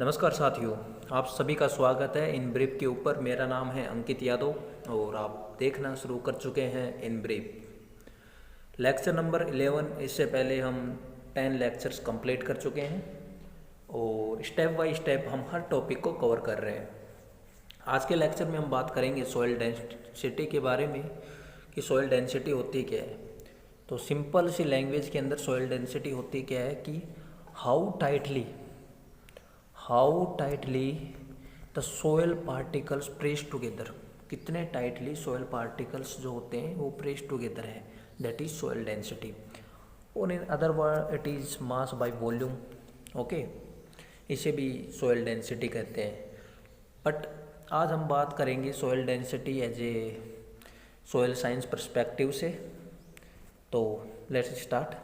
नमस्कार साथियों, आप सभी का स्वागत है इन ब्रीफ के ऊपर। मेरा नाम है अंकित यादव और आप देखना शुरू कर चुके हैं इन ब्रीफ लेक्चर नंबर 11। इससे पहले हम 10 लेक्चर्स कंप्लीट कर चुके हैं और स्टेप बाय स्टेप हम हर टॉपिक को कवर कर रहे हैं। आज के लेक्चर में हम बात करेंगे सॉइल डेंसिटी के बारे में कि सॉइल डेंसिटी होती क्या है। तो सिंपल सी लैंग्वेज के अंदर सॉइल डेंसिटी होती क्या है कि how tightly the soil particles press together, कितने टाइटली सॉयल पार्टिकल्स जो होते हैं वो प्रेस टुगेदर है, दैट इज सॉयल डेंसिटी। और in other word it is mass by volume. Okay, इसे भी सॉयल डेंसिटी कहते हैं। बट आज हम बात करेंगे soil density as a soil science perspective से। तो लेट्स स्टार्ट।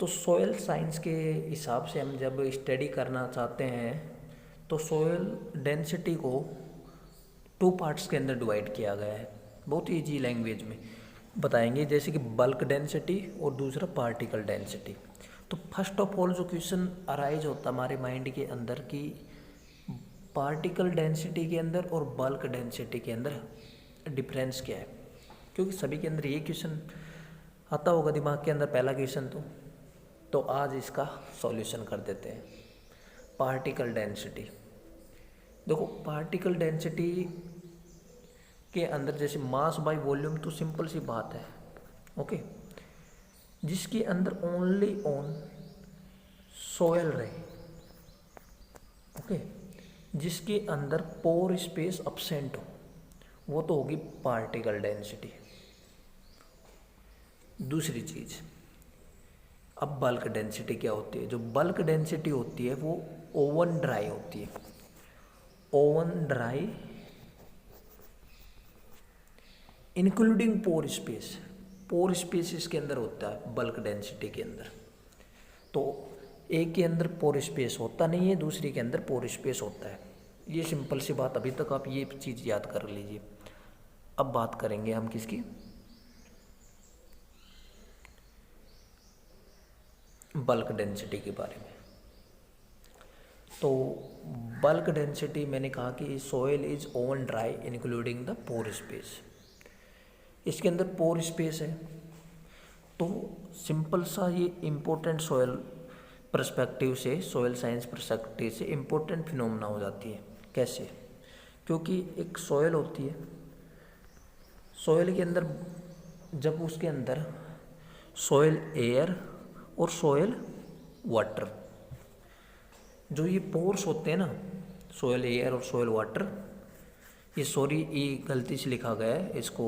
तो सॉयल साइंस के हिसाब से हम जब स्टडी करना चाहते हैं तो सॉयल डेंसिटी को 2 पार्ट्स के अंदर डिवाइड किया गया है। बहुत ईजी लैंग्वेज में बताएंगे, जैसे कि बल्क डेंसिटी और दूसरा पार्टिकल डेंसिटी। तो फर्स्ट ऑफ ऑल जो क्वेश्चन अराइज होता हमारे माइंड के अंदर कि पार्टिकल डेंसिटी के अंदर और बल्क डेंसिटी के अंदर डिफरेंस क्या है, क्योंकि सभी के अंदर ये क्वेश्चन आता होगा दिमाग के अंदर पहला क्वेश्चन। तो आज इसका सॉल्यूशन कर देते हैं। पार्टिकल डेंसिटी, देखो पार्टिकल डेंसिटी के अंदर जैसे मास बाय वॉल्यूम, तो सिंपल सी बात है। ओके, जिसके अंदर ओनली ऑन सॉयल रहे, ओके, जिसके अंदर पोर स्पेस अब्सेंट हो, वो तो होगी पार्टिकल डेंसिटी। दूसरी चीज, अब बल्क डेंसिटी क्या होती है। जो बल्क डेंसिटी होती है वो ओवन ड्राई होती है। ओवन ड्राई इंक्लूडिंग पोर स्पेस, पोर स्पेस इसके अंदर होता है बल्क डेंसिटी के अंदर। तो एक के अंदर पोर स्पेस होता नहीं है, दूसरी के अंदर पोर स्पेस होता है। ये सिंपल सी बात, अभी तक आप ये चीज़ याद कर लीजिए। अब बात करेंगे हम किसकी, बल्क डेंसिटी के बारे में। तो बल्क डेंसिटी मैंने कहा कि soil is oven dry including the pore space. इसके अंदर पोर स्पेस है, तो सिंपल सा ये इम्पोर्टेंट सॉइल पर्सपेक्टिव से, सॉइल साइंस पर्सपेक्टिव से इम्पोर्टेंट फिनोमेना हो जाती है। कैसे? क्योंकि एक सॉइल होती है, सॉइल के अंदर जब उसके अंदर सॉइल एयर और सॉयल वाटर, जो ये पोर्स होते हैं ना, सॉयल एयर और सॉयल वाटर, ये सॉरी ई गलती से लिखा गया है, इसको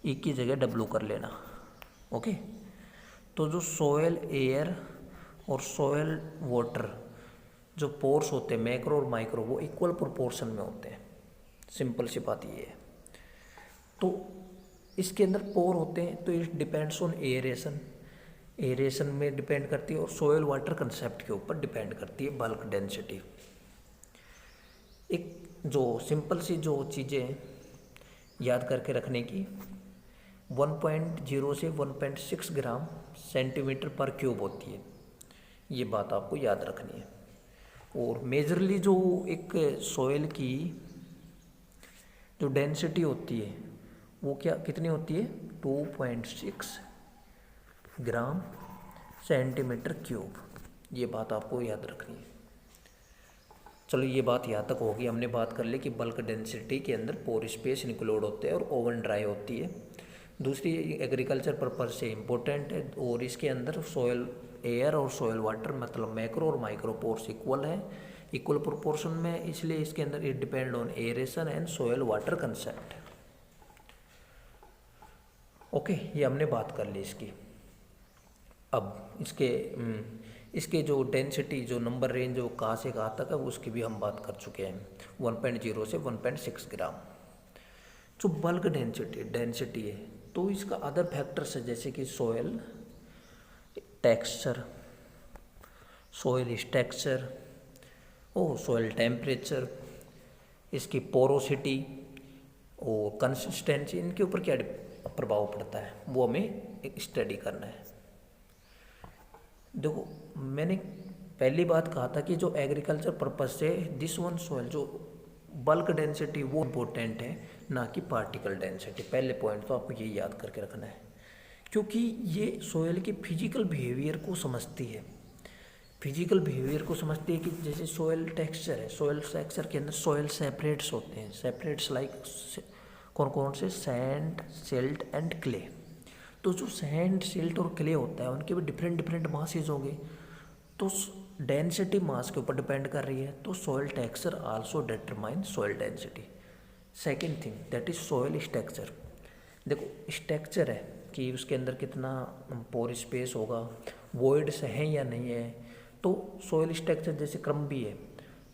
ई की जगह डब्लू कर लेना। ओके, तो जो सॉयल एयर और सॉयल वाटर जो पोर्स होते हैं मैक्रो और माइक्रो, वो इक्वल प्रोपोर्शन में होते हैं। सिंपल सी बात ये है। तो इसके अंदर पोर होते हैं, तो it depends on aeration, aeration में डिपेंड करती है, और सॉयल वाटर कंसेप्ट के ऊपर डिपेंड करती है बल्क डेंसिटी। एक जो सिंपल सी जो चीज़ें याद करके रखने की, 1.0 से 1.6 ग्राम सेंटीमीटर पर क्यूब होती है, ये बात आपको याद रखनी है। और मेजरली जो एक सॉयल की जो डेंसिटी होती है वो क्या कितनी होती है, 2.6 ग्राम सेंटीमीटर क्यूब, ये बात आपको याद रखनी है। चलो ये बात यहाँ तक होगी। हमने बात कर ली कि बल्क डेंसिटी के अंदर पोर स्पेस इंक्लूड होते हैं और ओवन ड्राई होती है। दूसरी एग्रीकल्चर पर्पज से इम्पोर्टेंट है, और इसके अंदर सॉयल एयर और सॉयल वाटर मतलब मैक्रो और माइक्रो पोर्स इक्वल है, इक्वल प्रोपोर्शन में, इसलिए इसके अंदर it depend on aeration and soil water concept. Okay, ये हमने बात कर ली इसकी। अब इसके जो डेंसिटी जो नंबर रेंज जो कहाँ से कहाँ तक है उसकी भी हम बात कर चुके हैं, 1.0 से 1.6 ग्राम। जो बल्क डेंसिटी है, तो इसका अदर फैक्टर्स है, जैसे कि soil texture, soil structure, soil temperature, इसकी पोरोसिटी और कंसिस्टेंसी, इनके ऊपर क्या प्रभाव पड़ता है वो हमें स्टडी करना है। देखो मैंने पहली बात कहा था कि जो एग्रीकल्चर पर्पज से दिस वन सॉइल जो बल्क डेंसिटी वो इम्पोर्टेंट है, ना कि पार्टिकल डेंसिटी। पहले पॉइंट तो आपको ये याद करके रखना है, क्योंकि ये सॉइल के फिजिकल बिहेवियर को समझती है। फिजिकल बिहेवियर को समझती है कि जैसे सॉइल टेक्सचर है, सॉइल टेक्सचर के अंदर सॉइल सेपरेट्स होते हैं। सेपरेट्स लाइक कौन कौन से? Sand, silt and clay. तो जो सैंड, सिल्ट और क्ले होता है उनके भी डिफरेंट डिफरेंट मासेज होंगे, तो डेंसिटी मास के ऊपर डिपेंड कर रही है। तो soil texture also determine soil density. Second thing that is soil structure. देखो स्ट्रक्चर है कि उसके अंदर कितना पोर स्पेस होगा, वॉइड्स हैं या नहीं है। तो सॉइल स्ट्रक्चर जैसे क्रम भी है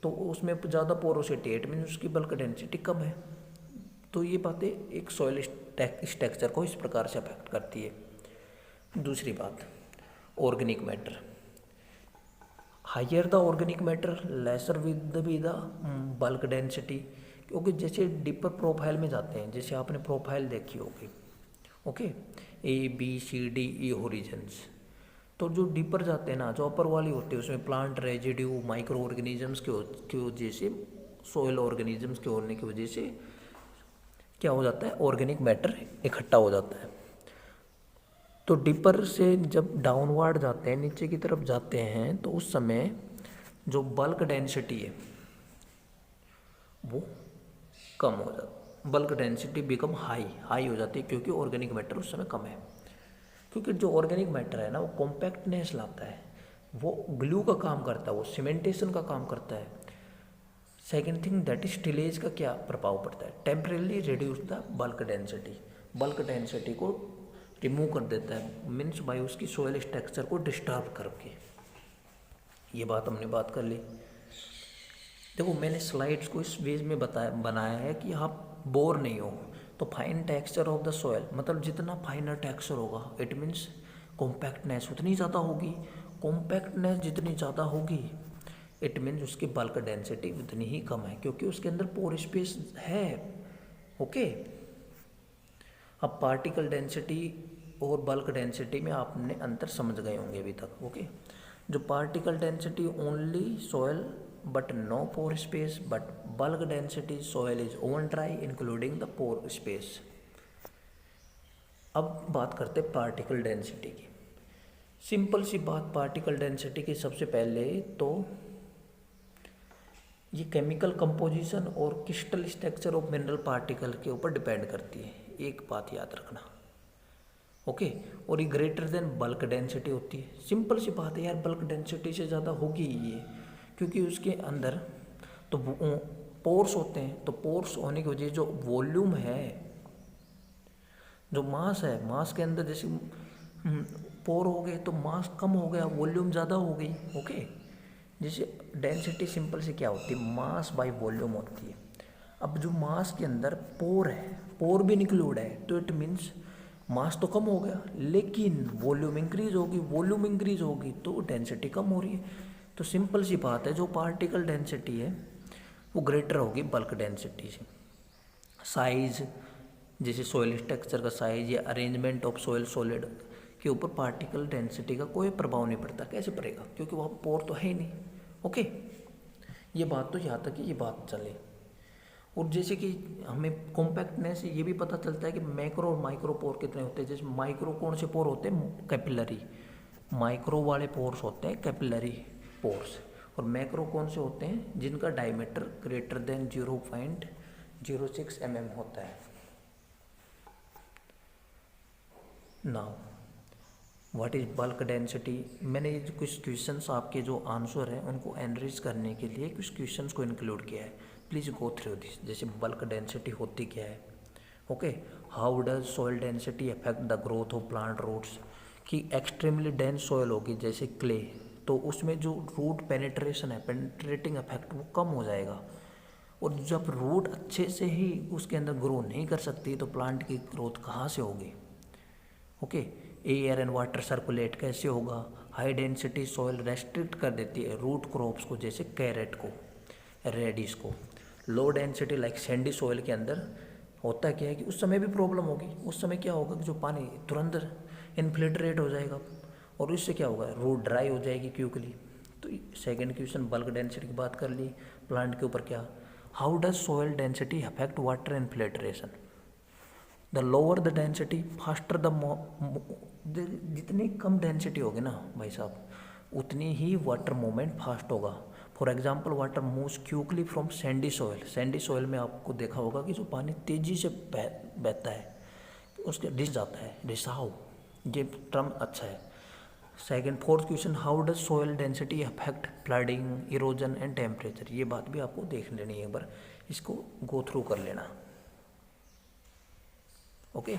तो उसमें ज़्यादा पोरोसिटी है, इट मीन उसकी बल्क डेंसिटी कम है। तो ये बातें एक सॉइल स्ट्रक्चर को इस प्रकार से अफेक्ट करती है। दूसरी बात, organic matter. Higher the organic matter lesser with the bulk density. क्योंकि जैसे डीपर प्रोफाइल में जाते हैं, जैसे आपने प्रोफाइल देखी होगी, ओके, ABCDE होरिजन्स। तो जो डीपर जाते हैं ना, जो अपर वाली होती है उसमें प्लांट रेजिड्यू, माइक्रो ऑर्गेनिजम्स की वजह से, सोयल ऑर्गेनिजम्स के होने की वजह से क्या हो जाता है, ऑर्गेनिक मैटर इकट्ठा हो जाता है। तो डीपर से जब डाउनवर्ड जाते हैं, नीचे की तरफ जाते हैं, तो उस समय जो बल्क डेंसिटी है वो कम हो जाती, बल्क डेंसिटी बिकम हाई हो जाती है, क्योंकि ऑर्गेनिक मैटर उस समय कम है। क्योंकि जो ऑर्गेनिक मैटर है ना वो कॉम्पैक्टनेस लाता है, वो ग्लू का काम करता है, वो सीमेंटेशन का काम करता है। Second thing that is tillage का क्या प्रभाव पड़ता है, temporarily reduce the bulk density, bulk density को रिमूव कर देता है, मीन्स बाय उसकी सोयल स्ट्रक्चर को डिस्टर्ब करके। ये बात हमने बात कर ली। देखो मैंने स्लाइड्स को इस वेज में बनाया है कि आप बोर नहीं हो। तो fine texture of the soil, मतलब जितना फाइनर टेक्सचर होगा इट मीन्स कॉम्पैक्टनेस उतनी ज़्यादा होगी, कॉम्पैक्टनेस जितनी ज़्यादा होगी इट मीन्स उसकी बल्क डेंसिटी उतनी ही कम है, क्योंकि उसके अंदर पोर स्पेस है। ओके, अब पार्टिकल डेंसिटी और बल्क डेंसिटी में आपने अंतर समझ गए होंगे अभी तक। ओके, जो particle density only soil but no pore space, but bulk density soil is oven dry including the pore space. अब बात करते हैं पार्टिकल डेंसिटी की। सिंपल सी बात पार्टिकल डेंसिटी की, सबसे पहले तो ये केमिकल कंपोजिशन और crystal structure of mineral particle के ऊपर डिपेंड करती है, एक बात याद रखना। ओके, और ये ग्रेटर देन बल्क डेंसिटी होती है। सिंपल सी बात है यार, बल्क डेंसिटी से ज़्यादा होगी ये, क्योंकि उसके अंदर तो पोर्स होते हैं, तो पोर्स होने की वजह जो वॉल्यूम है, जो मास है, मास के अंदर जैसे पोर हो गए तो मास कम हो गया, वॉल्यूम ज़्यादा हो गई। ओके, जैसे डेंसिटी सिंपल से क्या होती है, मास बाय वॉल्यूम होती है। अब जो मास के अंदर पोर है, पोर भी इंक्लूड है, तो इट मीन्स मास तो कम हो गया, लेकिन वॉल्यूम इंक्रीज होगी, वॉल्यूम इंक्रीज होगी तो डेंसिटी कम हो रही है। तो सिंपल सी बात है, जो पार्टिकल डेंसिटी है वो ग्रेटर होगी बल्क डेंसिटी से। साइज, जैसे सॉइल स्ट्रक्चर का साइज या अरेंजमेंट ऑफ सॉइल सॉलिड के ऊपर पार्टिकल डेंसिटी का कोई प्रभाव नहीं पड़ता। कैसे पड़ेगा, क्योंकि वहाँ पोर तो है ही नहीं। ओके, ये बात तो यहाँ तक कि ये बात चले। और जैसे कि हमें कॉम्पैक्टनेस से ये भी पता चलता है कि मैक्रो और माइक्रो पोर कितने होते हैं। जैसे माइक्रो कौन से पोर होते हैं, कैपिलरी, माइक्रो वाले पोर्स होते हैं कैपिलरी पोर्स, और मैक्रो कौन से होते हैं जिनका डायमीटर ग्रेटर देन 0.06 mm होता है। Now what is bulk density. मैंने कुछ क्वेश्चंस आपके जो आंसर हैं उनको एनरिच करने के लिए कुछ क्वेश्चंस को इंक्लूड किया है, प्लीज़ गो थ्रू दिस। जैसे बल्क डेंसिटी होती क्या है, okay, how does soil density affect the growth of plant roots, कि एक्सट्रीमली डेंस सॉइल होगी जैसे क्ले, तो उसमें जो रूट पेनिट्रेशन है, पेनिट्रेटिंग इफेक्ट वो कम हो जाएगा। और जब रूट अच्छे से ही उसके अंदर ग्रो नहीं कर सकती तो प्लांट की ग्रोथ कहाँ से होगी। Okay, air and water circulate कैसे होगा। हाई डेंसिटी सॉइल रेस्ट्रिक्ट कर देती है रूट क्रॉप्स को, जैसे कैरेट को, रेडिस को। Low density like Sandy soil के अंदर होता क्या है कि उस समय भी प्रॉब्लम होगी। उस समय क्या होगा कि जो पानी तुरंत इन्फिल्ट्रेट हो जाएगा और इससे क्या होगा, रूट ड्राई हो जाएगी क्विकली। तो तो सेकंड क्वेश्चन बल्क डेंसिटी की बात कर ली। प्लांट के ऊपर क्या, how does soil density affect water infiltration. The lower the density faster जितनी कम डेंसिटी होगी ना भाई साहब, उतनी ही वाटर मूवमेंट फास्ट होगा। For example water moves quickly from Sandy soil. Sandy soil में आपको देखा होगा कि जो पानी तेज़ी से बहता है उसके रिस जाता है, रिसाव, ये टर्म अच्छा है। Second fourth question, how does soil density affect flooding, erosion and temperature. ये बात भी आपको देख लेनी है, एक बार इसको गो थ्रू कर लेना। ओके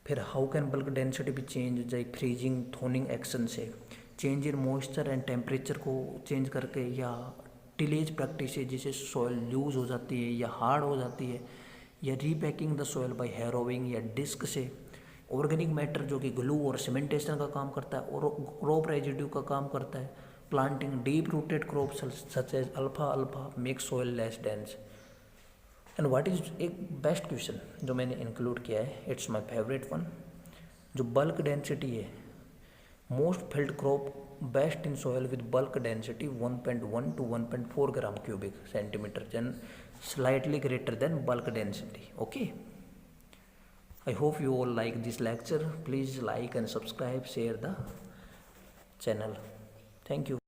फिर हाउ कैन बल्क डेंसिटी भी चेंज, जैसे फ्रीजिंग थोनिंग एक्शन से, change in moisture and temperature को चेंज करके, या टिलेज प्रैक्टिस है जिससे सॉइल लूज हो जाती है या हार्ड हो जाती है, या repacking the soil by harrowing या डिस्क से, ऑर्गेनिक मैटर जो कि ग्लू और सीमेंटेशन का काम करता है और क्रॉप रेजिड्यू का काम करता है, planting deep rooted crop such as अल्फा अल्फा make soil less dense. And what is एक बेस्ट क्वेश्चन जो मैंने इंक्लूड किया है, इट्स माय फेवरेट वन, जो बल्क डेंसिटी है, most field crop best in soil with bulk density 1.1 to 1.4 gram cubic centimetre, जन slightly greater than bulk density. Okay, I hope you all like this lecture. Please like and subscribe, share the channel. Thank you.